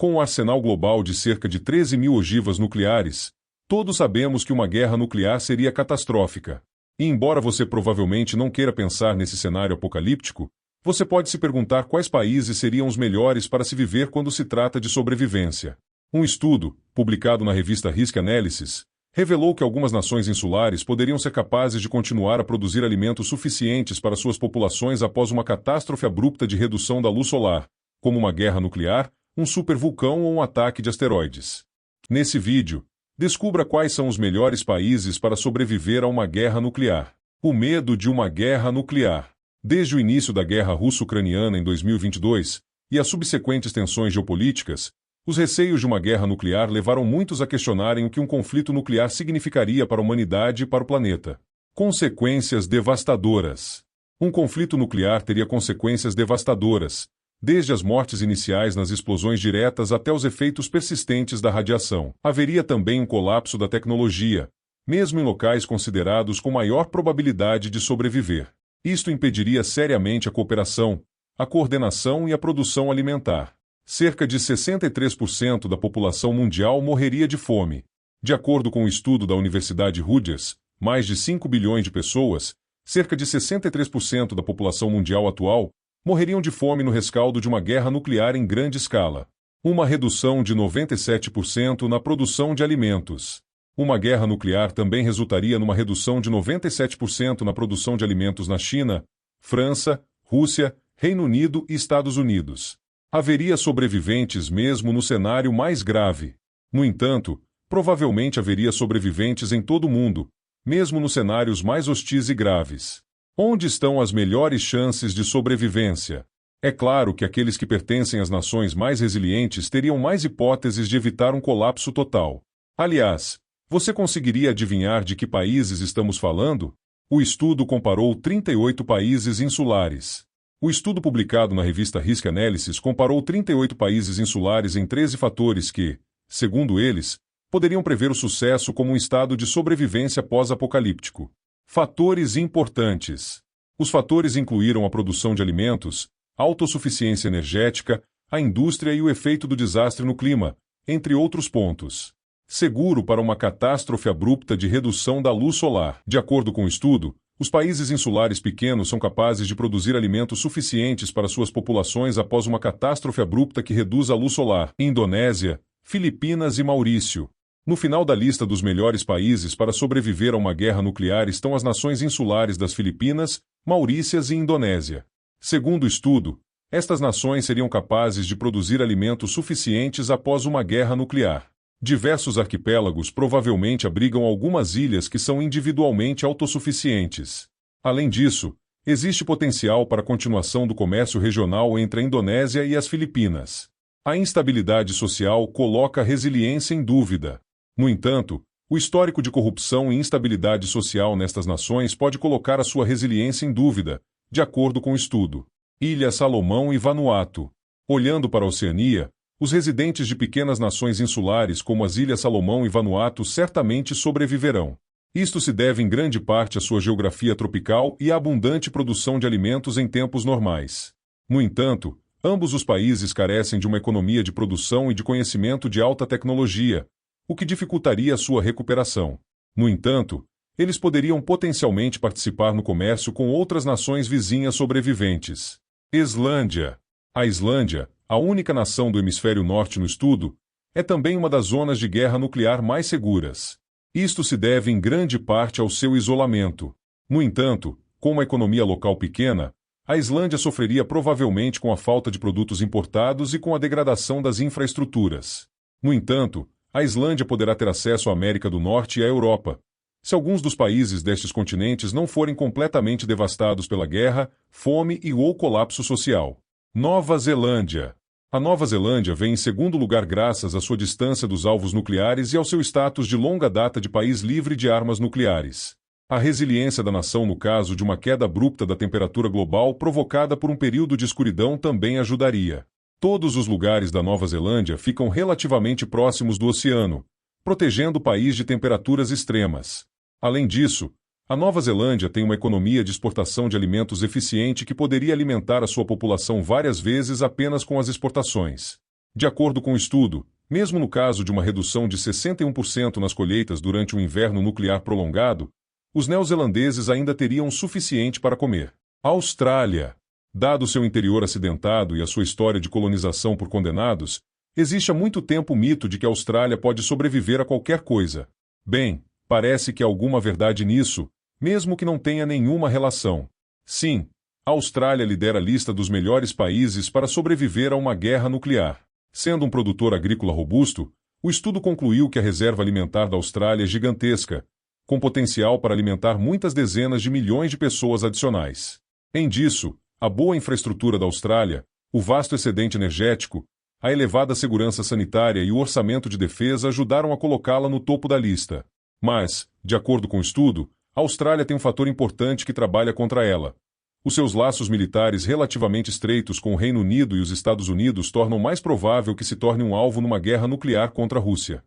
Com um arsenal global de cerca de 13 mil ogivas nucleares, todos sabemos que uma guerra nuclear seria catastrófica. E embora você provavelmente não queira pensar nesse cenário apocalíptico, você pode se perguntar quais países seriam os melhores para se viver quando se trata de sobrevivência. Um estudo, publicado na revista Risk Analysis, revelou que algumas nações insulares poderiam ser capazes de continuar a produzir alimentos suficientes para suas populações após uma catástrofe abrupta de redução da luz solar, como uma guerra nuclear, um supervulcão ou um ataque de asteroides. Nesse vídeo, descubra quais são os melhores países para sobreviver a uma guerra nuclear. O medo de uma guerra nuclear. Desde o início da guerra russo-ucraniana em 2022 e as subsequentes tensões geopolíticas, os receios de uma guerra nuclear levaram muitos a questionarem o que um conflito nuclear significaria para a humanidade e para o planeta. Consequências devastadoras. Um conflito nuclear teria consequências devastadoras, desde as mortes iniciais nas explosões diretas até os efeitos persistentes da radiação. Haveria também um colapso da tecnologia, mesmo em locais considerados com maior probabilidade de sobreviver. Isto impediria seriamente a cooperação, a coordenação e a produção alimentar. Cerca de 63% da população mundial morreria de fome. De acordo com um estudo da Universidade Rutgers, mais de 5 bilhões de pessoas, cerca de 63% da população mundial atual, morreriam de fome no rescaldo de uma guerra nuclear em grande escala. Uma redução de 97% na produção de alimentos. Uma guerra nuclear também resultaria numa redução de 97% na produção de alimentos na China, França, Rússia, Reino Unido e Estados Unidos. Haveria sobreviventes mesmo no cenário mais grave. No entanto, provavelmente haveria sobreviventes em todo o mundo, mesmo nos cenários mais hostis e graves. Onde estão as melhores chances de sobrevivência? É claro que aqueles que pertencem às nações mais resilientes teriam mais hipóteses de evitar um colapso total. Aliás, você conseguiria adivinhar de que países estamos falando? O estudo comparou 38 países insulares. O estudo publicado na revista Risk Analysis comparou 38 países insulares em 13 fatores que, segundo eles, poderiam prever o sucesso como um estado de sobrevivência pós-apocalíptico. Fatores importantes. Os fatores incluíram a produção de alimentos, a autossuficiência energética, a indústria e o efeito do desastre no clima, entre outros pontos. Seguro para uma catástrofe abrupta de redução da luz solar. De acordo com o estudo, os países insulares pequenos são capazes de produzir alimentos suficientes para suas populações após uma catástrofe abrupta que reduz a luz solar. Indonésia, Filipinas e Maurício. No final da lista dos melhores países para sobreviver a uma guerra nuclear estão as nações insulares das Filipinas, Maurícias e Indonésia. Segundo o estudo, estas nações seriam capazes de produzir alimentos suficientes após uma guerra nuclear. Diversos arquipélagos provavelmente abrigam algumas ilhas que são individualmente autossuficientes. Além disso, existe potencial para a continuação do comércio regional entre a Indonésia e as Filipinas. A instabilidade social coloca a resiliência em dúvida. No entanto, o histórico de corrupção e instabilidade social nestas nações pode colocar a sua resiliência em dúvida, de acordo com o estudo. Ilha Salomão e Vanuatu. Olhando para a Oceania, os residentes de pequenas nações insulares como as Ilhas Salomão e Vanuatu certamente sobreviverão. Isto se deve em grande parte à sua geografia tropical e à abundante produção de alimentos em tempos normais. No entanto, ambos os países carecem de uma economia de produção e de conhecimento de alta tecnologia, o que dificultaria a sua recuperação. No entanto, eles poderiam potencialmente participar no comércio com outras nações vizinhas sobreviventes. Islândia. A Islândia, a única nação do hemisfério norte no estudo, é também uma das zonas de guerra nuclear mais seguras. Isto se deve em grande parte ao seu isolamento. No entanto, com uma economia local pequena, a Islândia sofreria provavelmente com a falta de produtos importados e com a degradação das infraestruturas. No entanto, a Islândia poderá ter acesso à América do Norte e à Europa, se alguns dos países destes continentes não forem completamente devastados pela guerra, fome ou colapso social. Nova Zelândia. A Nova Zelândia vem em segundo lugar graças à sua distância dos alvos nucleares e ao seu status de longa data de país livre de armas nucleares. A resiliência da nação no caso de uma queda abrupta da temperatura global provocada por um período de escuridão também ajudaria. Todos os lugares da Nova Zelândia ficam relativamente próximos do oceano, protegendo o país de temperaturas extremas. Além disso, a Nova Zelândia tem uma economia de exportação de alimentos eficiente que poderia alimentar a sua população várias vezes apenas com as exportações. De acordo com o estudo, mesmo no caso de uma redução de 61% nas colheitas durante um inverno nuclear prolongado, os neozelandeses ainda teriam o suficiente para comer. Austrália. Dado seu interior acidentado e a sua história de colonização por condenados, existe há muito tempo o mito de que a Austrália pode sobreviver a qualquer coisa. Bem, parece que há alguma verdade nisso, mesmo que não tenha nenhuma relação. Sim, a Austrália lidera a lista dos melhores países para sobreviver a uma guerra nuclear. Sendo um produtor agrícola robusto, o estudo concluiu que a reserva alimentar da Austrália é gigantesca, com potencial para alimentar muitas dezenas de milhões de pessoas adicionais. Em disso, a boa infraestrutura da Austrália, o vasto excedente energético, a elevada segurança sanitária e o orçamento de defesa ajudaram a colocá-la no topo da lista. Mas, de acordo com o estudo, a Austrália tem um fator importante que trabalha contra ela. Os seus laços militares relativamente estreitos com o Reino Unido e os Estados Unidos tornam mais provável que se torne um alvo numa guerra nuclear contra a Rússia.